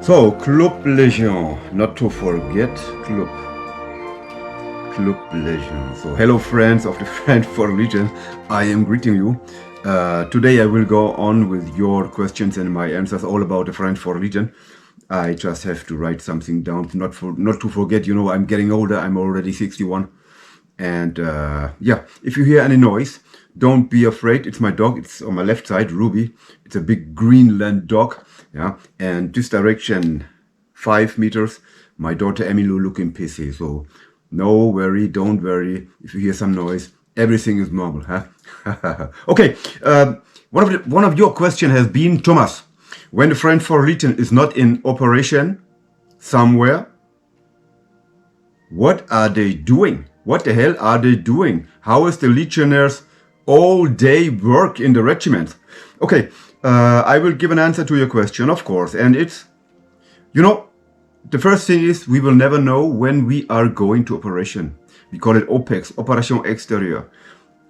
So, Club Legion, not to forget, Club Legion. So, hello friends of the Friend for Legion, I am greeting you. Today I will go on with your questions and my answers all about the Friend for Legion. I just have to write something down, not to forget, you know, I'm getting older, I'm already 61. And yeah, if you hear any noise, don't be afraid. It's my dog. It's on my left side, Ruby. It's a big Greenland dog. Yeah, and this direction, 5 meters. My daughter Emilu looking pissy. So no worry, don't worry. If you hear some noise, everything is normal. Huh? Okay. One of your questions has been, Thomas, when the Friend for Legion is not in operation somewhere, what are they doing? What the hell are they doing? How is the Legionnaires all day work in the regiment? Okay, I will give an answer to your question, of course. And it's, you know, the first thing is we will never know when we are going to operation. We call it OPEX, Operation Exterior.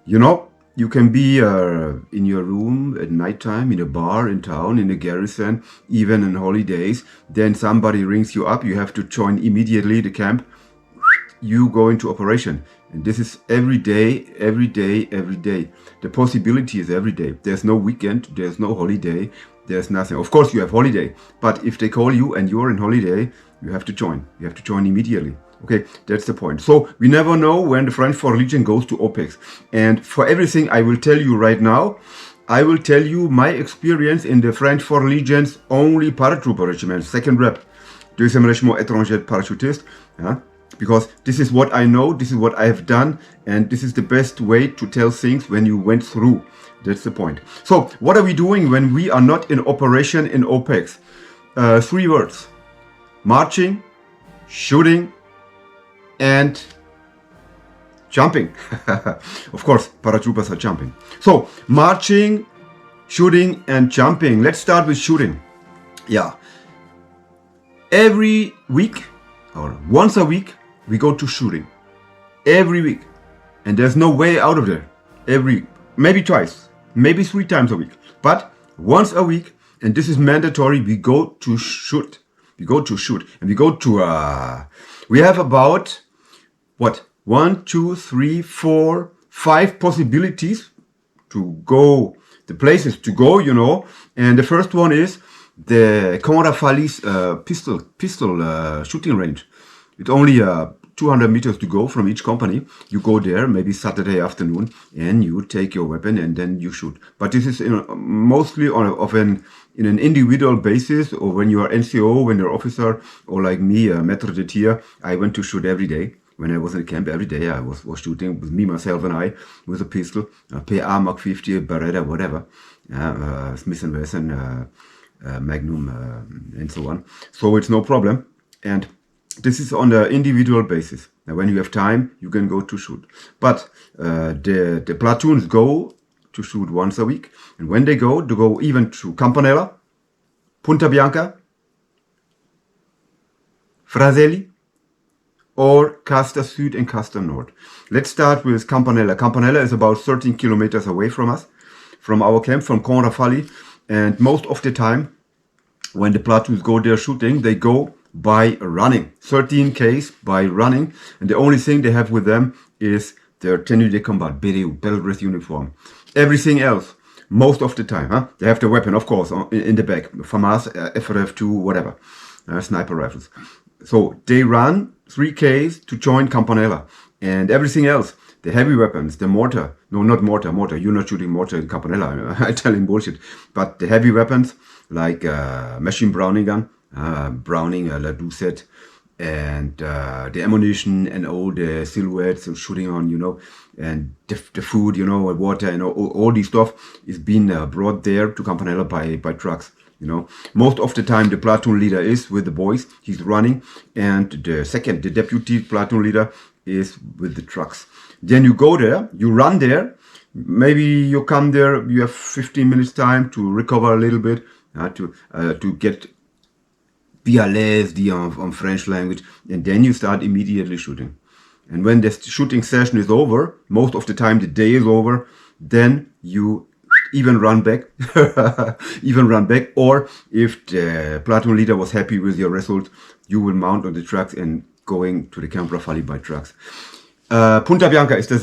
You know, you can be in your room at nighttime, in a bar, in town, in a garrison, even on holidays. Then somebody rings you up. You have to join immediately the camp. You go into operation, and this is every day, every day, every day. The possibility is every day. There's no weekend, there's no holiday, there's nothing. Of course you have holiday, but if they call you and you're in holiday, you have to join. You have to join immediately. Okay, that's the point. So we never know when the Friend for Legion goes to OPEX. And for everything I will tell you right now, I will tell you my experience in the Friend for Legion's only paratrooper regiment, 2nd Rep, 2e Régiment étranger parachutiste. Yeah? Because this is what I know, this is what I have done, and this is the best way to tell things when you went through. That's the point. So, what are we doing when we are not in operation in OPEX? 3 words. Marching, shooting, and jumping. Of course, paratroopers are jumping. So, marching, shooting, and jumping. Let's start with shooting. Yeah. Every week, or once a week, we go to shooting. Every week. And there's no way out of there. Maybe twice, maybe 3 times a week. But once a week, and this is mandatory, we go to shoot. We go to shoot. And we go to, we have about, what? 1, 2, 3, 4, 5 possibilities to go, the places to go, you know. And the first one is the Conrafali's pistol shooting range. It's only 200 meters to go from each company. You go there maybe Saturday afternoon and you take your weapon and then you shoot. But this is mostly in an individual basis, or when you are NCO, when you're officer, or like me, Maître de Tir, I went to shoot every day. When I was in the camp, every day I was shooting with me, myself, and I with a pistol, a PA Mark 50, Beretta, whatever, Smith & Wesson, Magnum, and so on. So it's no problem. And this is on the individual basis. Now, when you have time, you can go to shoot. But the platoons go to shoot once a week. And when they go even to Campanella, Punta Bianca, Fraselli, or Casta Sud and Casta Nord. Let's start with Campanella. Campanella is about 13 kilometers away from us, from our camp, from Conrafali. And most of the time, when the platoons go there shooting, they go by running. 13 Ks by running. And the only thing they have with them is their tenue de combat, BDU, battle dress uniform. Everything else, most of the time, they have the weapon, of course, in the back. FAMAS, FRF2, whatever. Sniper rifles. So they run 3 Ks to join Campanella. And everything else, the heavy weapons, the mortar. No, not mortar. You're not shooting mortar in Campanella. I tell him bullshit. But the heavy weapons, like machine Browning gun, Browning, La Doucette, and the ammunition and all the silhouettes and shooting on, you know, and the food, you know, water and all this stuff is being brought there to Campanella by trucks, you know. Most of the time the platoon leader is with the boys, he's running, and the deputy platoon leader is with the trucks. Then you go there, you run there, maybe you come there, you have 15 minutes time to recover a little bit, to get bien à l'aise on French language, and then you start immediately shooting. And when the shooting session is over, most of the time the day is over, then you even run back, or if the platoon leader was happy with your result, you will mount on the trucks and going to the Camp Rafali by trucks. Punta Bianca is the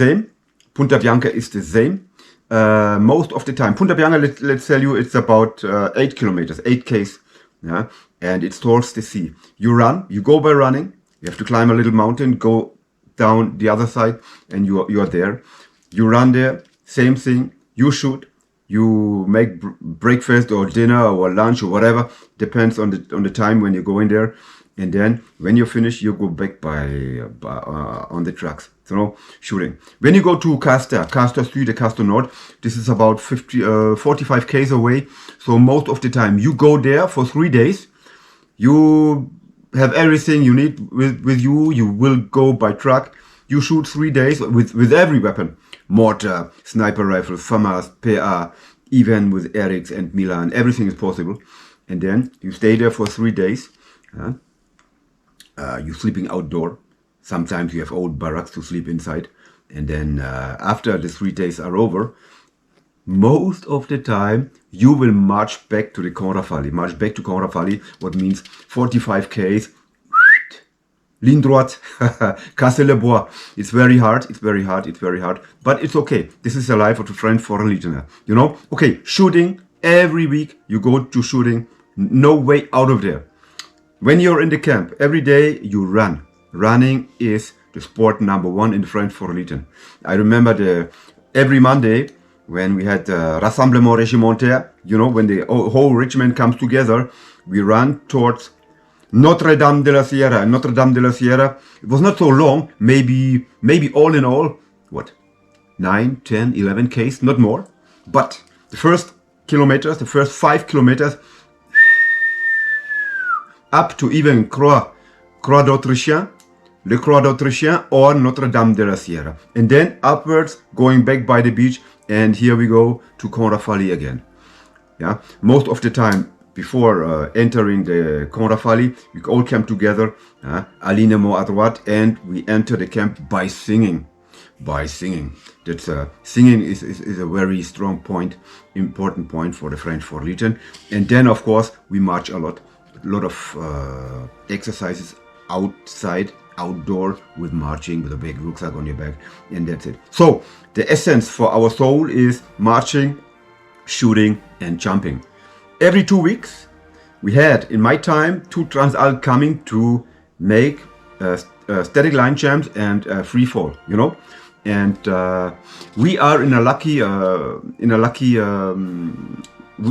same. Most of the time, Punta Bianca, let's tell you, it's about 8 kilometers, 8 k's, yeah, and it's towards the sea. You go by running. You have to climb a little mountain, go down the other side, and you are there. You run there, same thing. You shoot. You make breakfast or dinner or lunch or whatever, depends on the time when you go in there. And then when you finish, you go back on the trucks. So shooting. When you go to Castor Süd, Castor Nord, this is about 45 k's away. So most of the time you go there for 3 days. You have everything you need with you. You will go by truck. You shoot 3 days with every weapon. Mortar, sniper rifle, FAMAS, PA, even with Erics and Milan. Everything is possible. And then you stay there for 3 days. You're sleeping outdoor. Sometimes you have old barracks to sleep inside. And then after the 3 days are over, most of the time you will march back to the Camp Rafali. What means 45 k's. Ligne droite, casser le bois. It's very hard. But it's okay. This is the life of a French foreign legionnaire. You know? Okay, shooting. Every week you go to shooting. No way out of there. When you're in the camp, every day you run. Running is the sport number 1 in the French Foreign Legion. I remember every Monday when we had the Rassemblement Régimentaire, you know, when the whole regiment comes together, we run towards Notre Dame de la Sierra. It was not so long, maybe all in all, 9, 10, 11 k's, not more. But the first 5 kilometers, up to even Croix d'Autrichien, Le Croix d'Autrichien or Notre Dame de la Sierra. And then upwards, going back by the beach, and here we go to Camp Rafali again. Yeah, most of the time, before entering the Camp Rafali, we all came together, alignement à droite, and we enter the camp by singing. That's singing is a very strong point, important point for the French Foreign Legion. And then, of course, we march a lot of exercises outside, outdoor, with marching, with a big rucksack on your back, and that's it. So the essence for our soul is marching, shooting, and jumping. Every 2 weeks, we had, in my time, 2 Transalp coming to make static line jumps and free fall, you know. And we are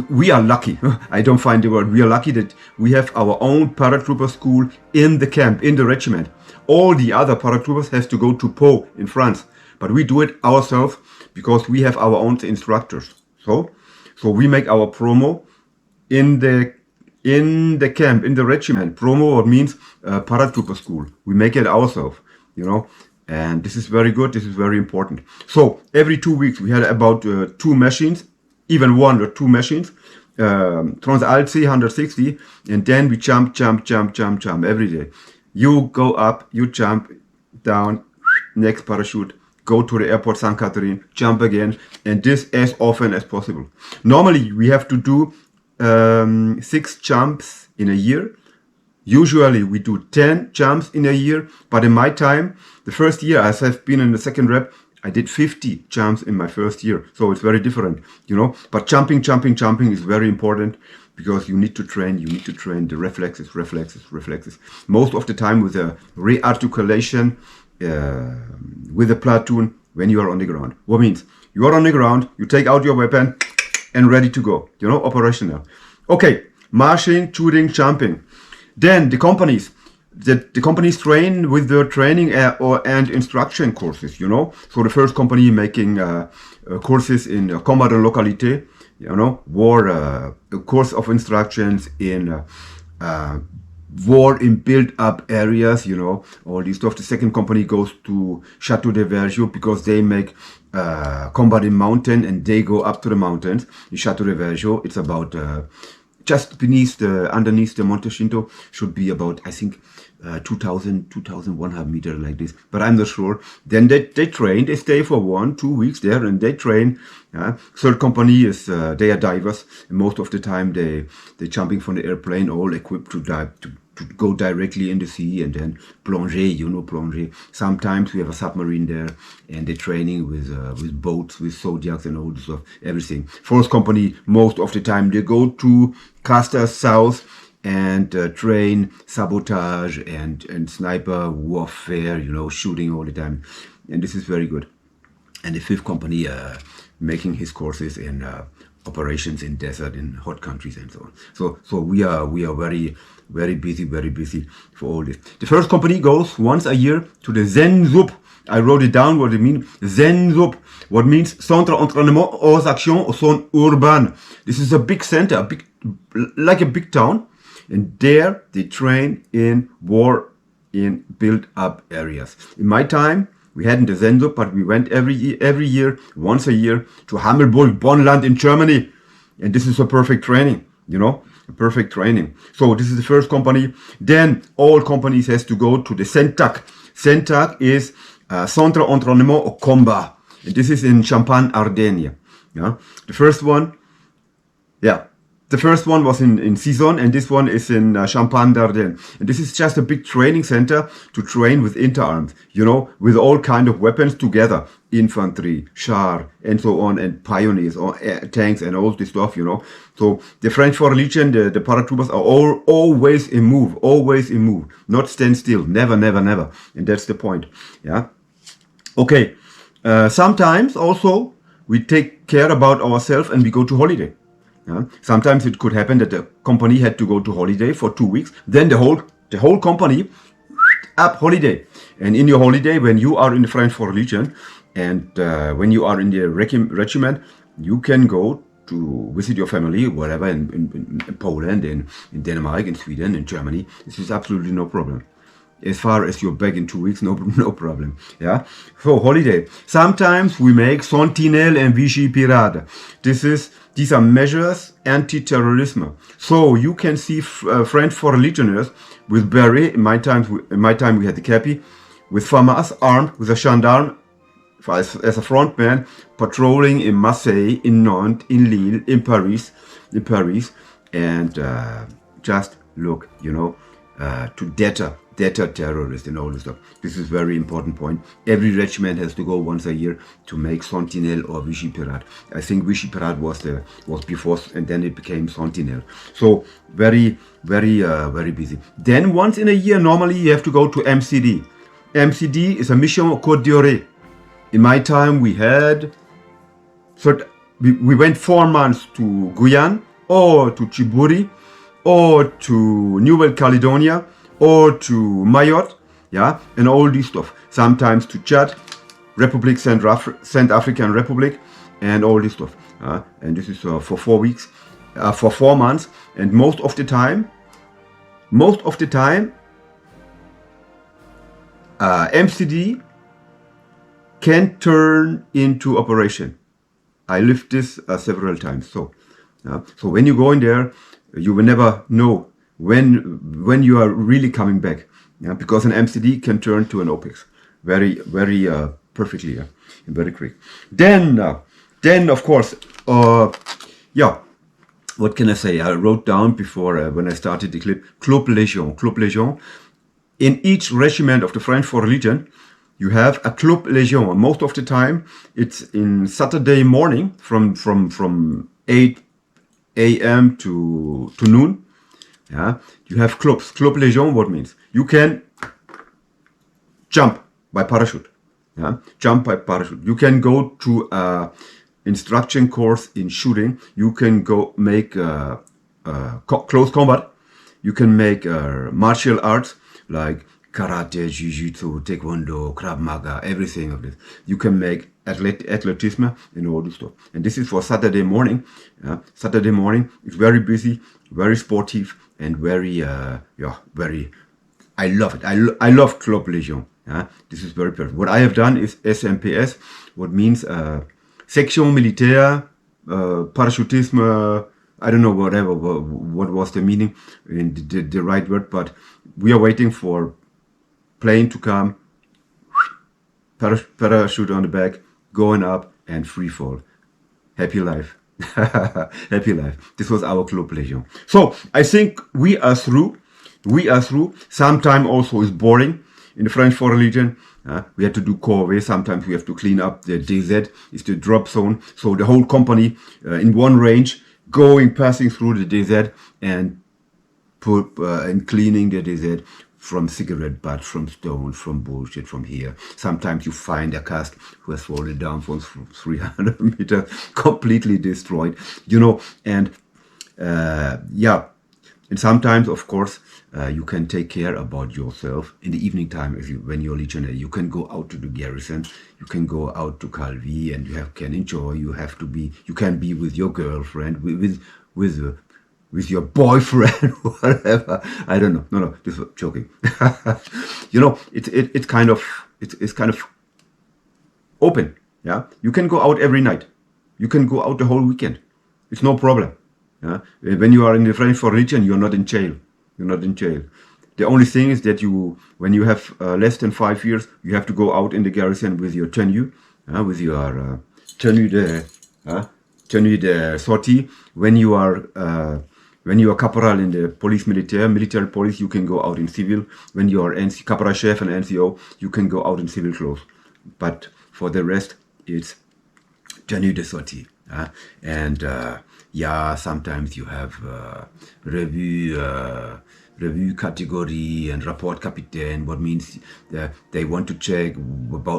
we are lucky. I don't find the word. We are lucky that we have our own paratrooper school in the camp, in the regiment. All the other paratroopers have to go to Pau in France, but we do it ourselves because we have our own instructors. So we make our promo in the camp, in the regiment. Promo means paratrooper school. We make it ourselves, you know. And this is very good. This is very important. So every 2 weeks we had about 2 machines, even 1 or 2 machines, Transalp C160, and then we jump every day. You go up, you jump down, next parachute, go to the airport St. Catherine, jump again, and this as often as possible. Normally we have to do 6 jumps in a year. Usually we do 10 jumps in a year, but in my time, the first year, as I've been in the second rep, I did 50 jumps in my first year. So it's very different, you know. But jumping is very important because you need to train the reflexes. Most of the time with a rearticulation with a platoon when you are on the ground. What means? You are on the ground, you take out your weapon and ready to go, you know, operational. Okay, marching, shooting, jumping. Then the companies. The companies train with the training and instruction courses, you know. So the first company making courses in combat and localité, you know, war, a course of instructions in war in built-up areas, you know, all this stuff. The second company goes to Château de Vergio because they make combat in mountain and they go up to the mountains. In Château de Vergio, it's about just underneath the Monte Cinto, should be about, I think, 2,100 meters like this, but I'm not sure. Then they train, they stay for 1-2 weeks there and they train. Third company is, they are divers. And most of the time they jumping from the airplane, all equipped to dive, to go directly in the sea and then plonger, plonger. Sometimes we have a submarine there and they're training with boats, with zodiacs and all this stuff, everything. Fourth company, most of the time they go to Gast south and train sabotage and sniper warfare, shooting all the time. And this is very good. And the fifth company making his courses in operations in desert, in hot countries and so on. So we are very, very busy for all this. The first company goes once a year to the Zen-Sub. I wrote it down what it means. Zen-Sub, what means Centre Entraînement aux Actions au Zone Urbaine. This is a big center, like a big town. And there they train in built-up areas. In my time, we hadn't a Zen-Sub, but we went every year, once a year, to Hammelburg, Bonnland in Germany. And this is a perfect training, a perfect training. So this is the first company. Then all companies has to go to the CENTAC. CENTAC is Centre Entraînement au Combat. And this is in Champagne-Ardenne. Yeah, the first one was in Cizon, and this one is in Champagne-Ardenne. And this is just a big training center to train with interarms, with all kind of weapons together. Infantry, char, and so on, and pioneers, or tanks, and all this stuff, So the French for Legion, the paratroopers are always in move, not stand still, never. And that's the point, yeah. Okay, sometimes also we take care about ourselves and we go to holiday. Yeah? Sometimes it could happen that the company had to go to holiday for 2 weeks. Then the whole company up holiday. And in your holiday, when you are in the French for Legion and when you are in the regiment, you can go to visit your family, wherever, in Poland, in Denmark, in Sweden, in Germany. This is absolutely no problem. As far as you're back in 2 weeks, no problem. Yeah. So holiday. Sometimes we make Sentinelle and Vichy Pirate. These are measures anti-terrorism. So you can see French for Legionnaires with beret. In my time we had the Capi, with FAMAS armed with a gendarme as a front man, patrolling in Marseille, in Nantes, in Lille, in Paris, and just look, to deter terrorists and all this stuff. This is very important point. Every regiment has to go once a year to make Sentinelle or Vichy Pirate. I think Vichy Pirate was before, and then it became Sentinelle. So very busy. Then once in a year, normally you have to go to MCD. MCD is a Mission Côte d'Or. In my time, we went 4 months to Guyane, or to Djibouti, or to New Caledonia, or to Mayotte, yeah, and all this stuff. Sometimes to Chad, Central African Republic, and all this stuff. And this is for 4 weeks, for 4 months. And most of the time, MCD can turn into operation. I lived this several times. So when you go in there, you will never know when you are really coming back, because an MCD can turn to an OPEX very perfectly, and very quick. Then of course, what can I say? I wrote down before when I started the clip, Club Légion. In each regiment of the French for Legion, you have a Club Légion. Most of the time, it's in Saturday morning from 8 a.m. to noon. Yeah, you have clubs. Club Légion, what means? You can jump by parachute. Yeah, jump by parachute. You can go to a instruction course in shooting. You can go make close combat. You can make martial arts like karate, jiu-jitsu, taekwondo, krav maga, everything of this. You can make athleticism and all this stuff. And this is for Saturday morning. Saturday morning is very busy, very sportive, and very. I love it. I love Club Légion. This is very perfect. What I have done is SMPS, what means Section Militaire, Parachutisme, I don't know what was the meaning in the right word, but we are waiting for plane to come, parachute on the back, going up and free fall. Happy life. Happy life. This was our Club Legion. So I think we are through. We are through. Sometime also is boring in the French Foreign Legion. We had to do corvée. Sometimes we have to clean up the DZ. It's the drop zone. So the whole company in one range, passing through the DZ and and cleaning the DZ from cigarette butts, from stones, from bullshit, from here. Sometimes you find a cask who has fallen down from 300 meters, completely destroyed, and yeah. And sometimes, of course, you can take care about yourself in the evening time. When you're Legionnaire, you can go out to the garrison, you can go out to Calvi, and can enjoy. You can be with your girlfriend, with your boyfriend, whatever. I don't know. No, this was joking. It's kind of open. Yeah, you can go out every night. You can go out the whole weekend. It's no problem. Yeah, when you are in the French Foreign Legion, you're not in jail. You're not in jail. The only thing is that when you have less than 5 years, you have to go out in the garrison with your tenue, with your tenue de sortie. When you are caporal in the police military police, you can go out in civil. When you are caporal chef and NCO, you can go out in civil clothes. But for the rest, it's tenue de sortie. And sometimes you have revue category and rapport capitaine, what means they want to check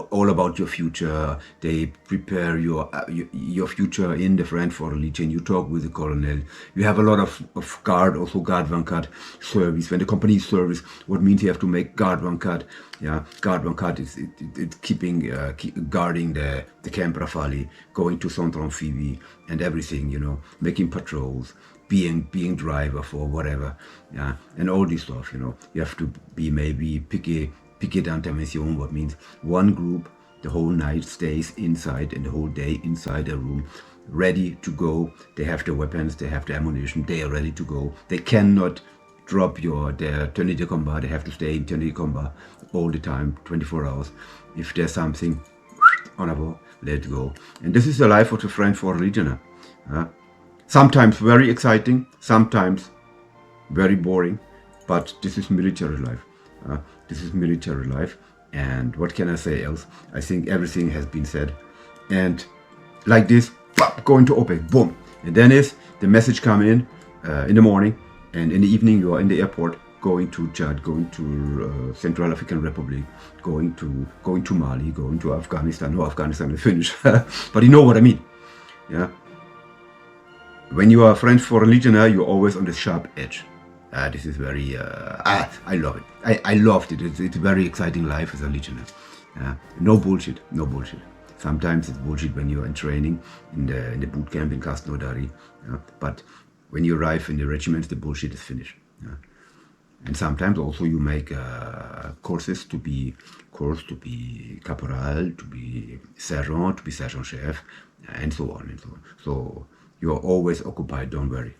all about your future. They prepare your future in the French Foreign Legion. You talk with the colonel. You have a lot of guard, also guard one card service. When the company is service, what means you have to make guard one card. Yeah, guard one card is guarding the Camp Rafale, going to Centre Amphibie and everything, making patrols, being driver for whatever, yeah, and all this stuff, You have to be maybe piquet d'intervention, what means one group the whole night stays inside and the whole day inside a room, ready to go. They have the weapons, they have the ammunition, they are ready to go. They cannot drop their tenue de combat. They have to stay in tenue de combat all the time, 24 hours. If there's something honorable, let go. And this is the life of the French Foreign Legionnaire. Sometimes very exciting, sometimes very boring, but this is military life. This is military life, and what can I say else? I think everything has been said. And like this, going to OPEX, boom. And then the message come in the morning, and in the evening you are in the airport, going to Chad, going to Central African Republic, going to Mali, going to Afghanistan. No, Afghanistan is finished, but you know what I mean. Yeah. When you are a French Foreign Legionnaire, you're always on the sharp edge. This is very, I love it. I loved it. It's a very exciting life as a Legionnaire. No bullshit. Sometimes it's bullshit when you're in training in the boot camp in Krasnodari. But when you arrive in the regiments, the bullshit is finished. And sometimes also you make courses to be caporal, to be sergeant chef, and so on and so on. So you are always occupied, don't worry.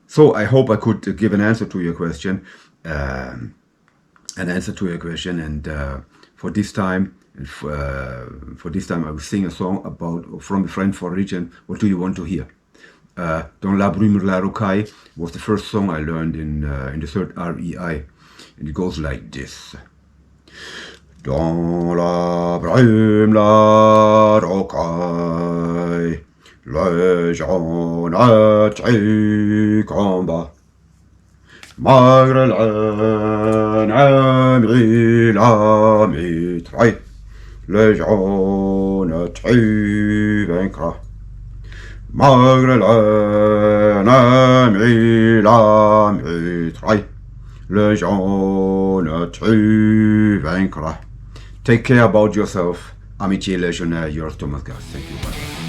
So I hope I could give an answer to your question. And for this time, I will sing a song from the French Foreign Legion. What do you want to hear? Dans la brume la rocaille was the first song I learned in the third REI, and it goes like this. Dans la brume la rocaille, les gens du combat, malgré l'ennemi la mitraille, les gens tu vaincras. Malgré l'ennemi la mitraille, le jaune tu vaincras. Take care about yourself. Amitié Legionnaire, yours Thomas Gast. Thank you. Bye.